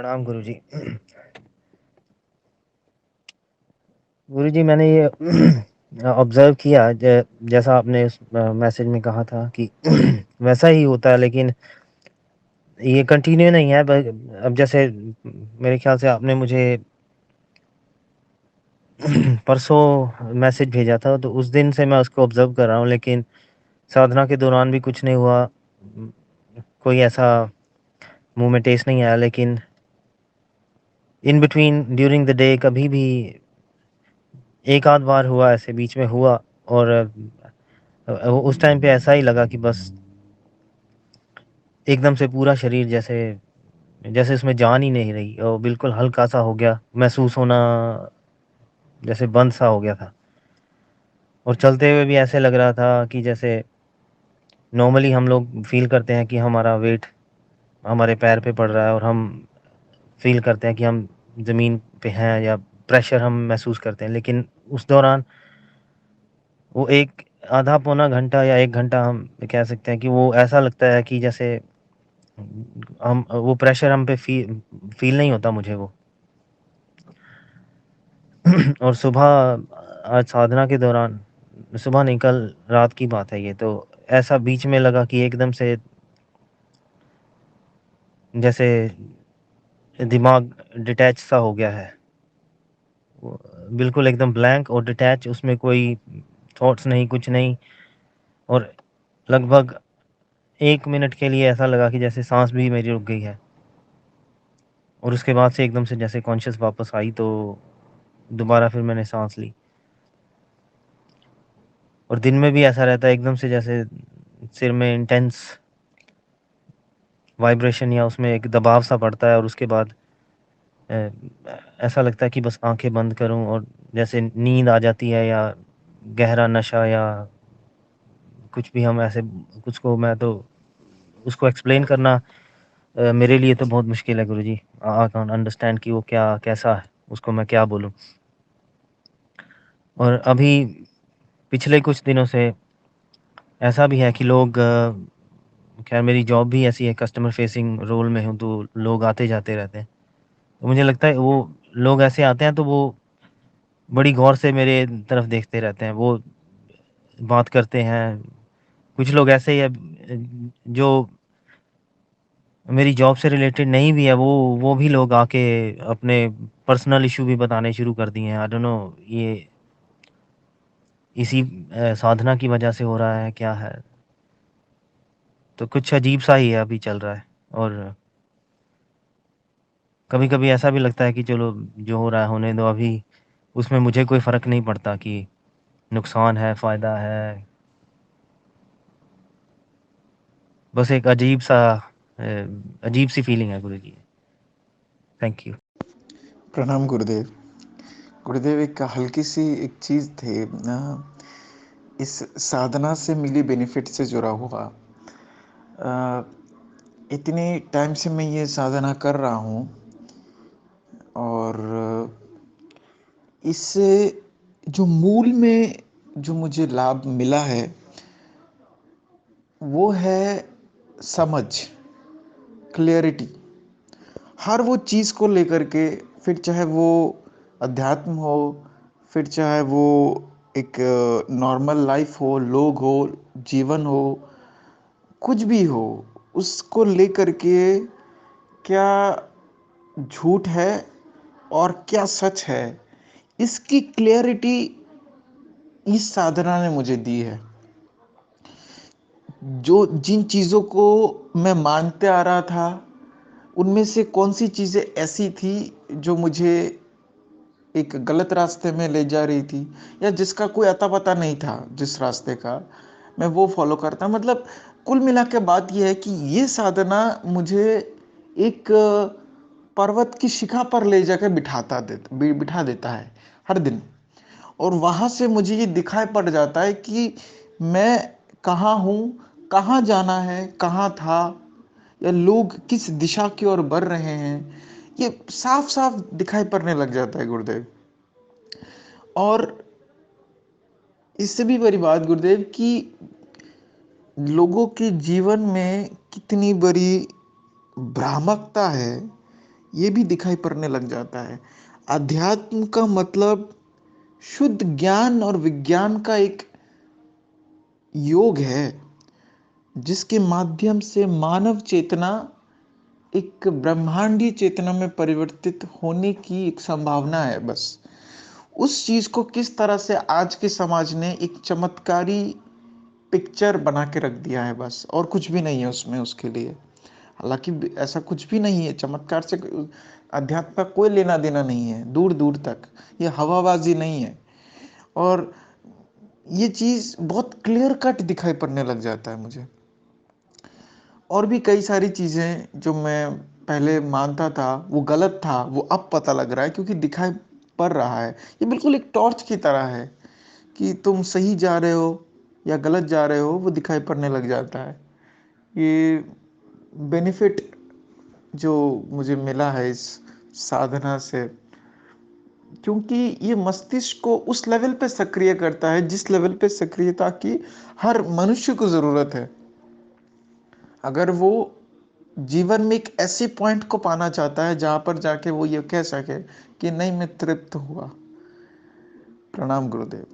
प्रणाम गुरुजी। गुरुजी मैंने ये ऑब्ज़र्व किया जैसा आपने उस मैसेज में कहा था कि वैसा ही होता है, लेकिन ये कंटिन्यू नहीं है। ब अब जैसे मेरे ख़्याल से आपने मुझे परसों मैसेज भेजा था, तो उस दिन से मैं उसको ऑब्ज़र्व कर रहा हूँ, लेकिन साधना के दौरान भी कुछ नहीं हुआ। कोई ऐसा मुँह में टेस्ट नहीं आया, लेकिन in between during the day कभी भी एक आध बार हुआ, ऐसे बीच में हुआ। और उस टाइम पे ऐसा ही लगा कि बस एकदम से पूरा शरीर जैसे जैसे उसमें जान ही नहीं रही, और बिल्कुल हल्का-सा हो गया, महसूस होना जैसे बंद-सा हो गया था। और चलते हुए भी ऐसे लग रहा था कि जैसे नॉर्मली हम लोग फ़ील करते हैं कि हमारा वेट हमारे पैर पे पड़ रहा है, और हम फ़ील करते हैं कि हम ज़मीन पे हैं, या प्रेशर हम महसूस करते हैं। लेकिन उस दौरान वो एक आधा पौना घंटा या 1 घंटा हम कह सकते हैं कि वो ऐसा लगता है कि जैसे हम वो प्रेशर हम पे फ़ील नहीं होता मुझे वो। और सुबह आज साधना के दौरान, सुबह नहीं, कल रात की बात है ये, तो ऐसा बीच में लगा कि एकदम से जैसे दिमाग डिटैच सा हो गया है। वो बिल्कुल एकदम ब्लैंक और डिटैच, उसमें कोई थॉट्स नहीं, कुछ नहीं। और लगभग 1 मिनट के लिए ऐसा लगा कि जैसे साँस भी मेरी रुक गई है। और उसके बाद से एकदम से जैसे कॉन्शियस वापस आई, तो दोबारा फिर मैंने साँस ली। और दिन में भी ऐसा रहता है एकदम से, जैसे सिर में इंटेंस वाइब्रेशन या उसमें एक दबाव सा पड़ता है, और उसके बाद अ, ऐसा लगता है कि बस आँखें बंद करूँ और जैसे नींद आ जाती है, या गहरा नशा, या कुछ भी हम ऐसे कुछ को मैं तो उसको एक्सप्लेन करना मेरे लिए तो बहुत मुश्किल है गुरुजी। आई कांट अंडरस्टैंड कि वो क्या कैसा है, उसको मैं क्या बोलूँ। और अभी पिछले कुछ दिनों से ऐसा भी है कि लोग खैर मेरी जॉब भी ऐसी है, कस्टमर फेसिंग रोल में हूँ, तो लोग आते-जाते रहते हैं। तो मुझे लगता है वो लोग ऐसे आते हैं, तो वो बड़ी गौर से मेरे तरफ देखते रहते हैं, वो बात करते हैं। कुछ लोग ऐसे ही है जो मेरी जॉब से रिलेटेड नहीं भी है, वो भी लोग आके अपने पर्सनल इश्यू भी बताने शुरू कर दिए हैं। आई डोंट नो, ये इसी साधना की वजह से हो रहा है, क्या है? तो कुछ अजीब-सा ही है अभी चल रहा है। और कभी-कभी ऐसा भी लगता है कि चलो जो हो रहा है होने दो अभी, उसमें मुझे कोई फ़र्क नहीं पड़ता कि नुकसान है, फ़ायदा है। बस एक अजीब-सी फीलिंग है गुरुजी। Thank you. प्रणाम गुरुदेव। गुरुदेव, एक हल्की सी एक चीज़ थी इस साधना से मिली बेनिफिट से जुड़ा हुआ। अ, इतने टाइम से मैं ये साधना कर रहा हूँ, और इससे जो मूल में जो मुझे लाभ मिला है, वो है समझ, क्लैरिटी। हर वो चीज़ को लेकर के, फिर चाहे वो अध्यात्म हो, फिर चाहे वो एक नॉर्मल लाइफ हो, लोग हो, जीवन हो, कुछ भी हो, उसको लेकर के क्या झूठ है और क्या सच है, इसकी क्लैरिटी इस साधना ने मुझे दी है। जो जिन चीज़ों को मैं मानते आ रहा था, उनमें से कौन सी चीज़ें ऐसी थी जो मुझे एक गलत रास्ते में ले जा रही थी, या जिसका कोई अता पता नहीं था, जिस रास्ते का मैं वो फॉलो करता। मतलब कुल मिला के बात यह है कि ये साधना मुझे एक पर्वत की शिखा पर ले जाकर बिठा देता है हर दिन। और वहां से मुझे ये दिखाई पड़ जाता है कि मैं कहाँ हूँ, कहाँ जाना है, कहाँ था, या लोग किस दिशा की ओर बढ़ रहे हैं, ये साफ साफ दिखाई पड़ने लग जाता है गुरुदेव। और इससे भी बड़ी बात गुरुदेव कि लोगों के जीवन में कितनी बड़ी भ्रामकता है, ये भी दिखाई पड़ने लग जाता है। अध्यात्म का मतलब शुद्ध ज्ञान और विज्ञान का एक योग है, जिसके माध्यम से मानव चेतना एक ब्रह्मांडीय चेतना में परिवर्तित होने की एक संभावना है बस। उस चीज को किस तरह से आज के समाज ने एक चमत्कारी पिक्चर बना के रख दिया है बस, और कुछ भी नहीं है उसमें उसके लिए। हालांकि ऐसा कुछ भी नहीं है, चमत्कार से अध्यात्म का कोई लेना देना नहीं है, दूर दूर तक। ये हवाबाजी नहीं है। और ये चीज बहुत क्लियर कट दिखाई पड़ने लग जाता है मुझे। और भी कई सारी चीजें जो मैं पहले मानता था वो गलत था, वो अब पता लग रहा है, क्योंकि दिखाई पड़ रहा है। ये बिल्कुल एक टॉर्च की तरह है कि तुम सही जा रहे हो या गलत जा रहे हो, वो दिखाई पड़ने लग जाता है। ये बेनिफिट जो मुझे मिला है इस साधना से, क्योंकि ये मस्तिष्क को उस लेवल पे सक्रिय करता है जिस लेवल पे सक्रियता की हर मनुष्य को जरूरत है। अगर वो जीवन में एक ऐसे पॉइंट को पाना चाहता है जहां पर जाके वो ये कह सके कि नहीं, मैं तृप्त हुआ। प्रणाम गुरुदेव।